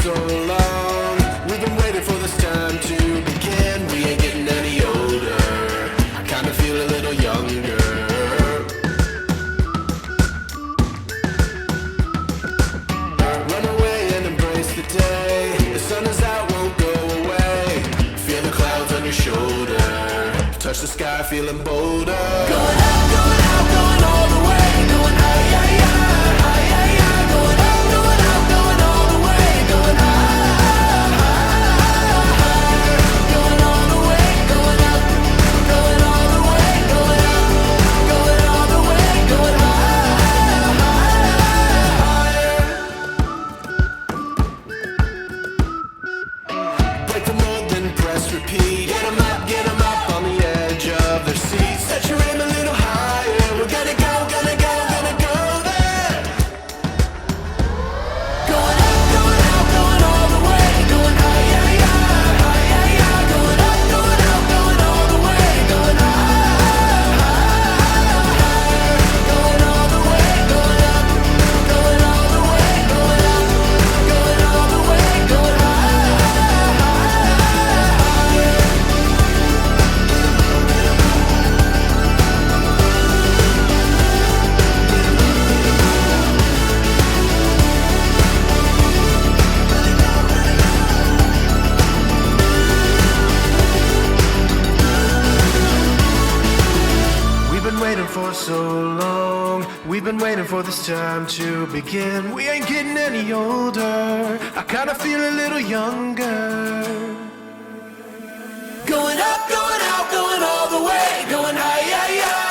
so long. We've been waiting for this time to begin. We ain't getting any older. I kinda feel a little younger. Run away and embrace the day. The sun is out, won't go away. Feel the clouds on your shoulder. Touch the sky, feeling bolder. Going up, going out, going all the way. Going high, yeah, yeah, high, yeah, yeah. Going up, going out, going all the way. Going high, going all the way. Going up, going all the way. Going up, going all the way. Going higher. Break the mold, then press repeat. Get 'em up on the edge of their seats. Set your aim a little higher. We're gonna go, gonna go, gonna go there. Going up, going out, going all the way. Going high, yeah, yeah, high, yeah, yeah. Going up, going out, going all the way. Going high, going all the way. Going up, going all the way. Going up, going all the way. Going high. We've been waiting for so long. We've been waiting for this time to begin. We ain't getting any older. I kinda feel a little younger. Going up, going out, going all the way. Going high, yeah, yeah.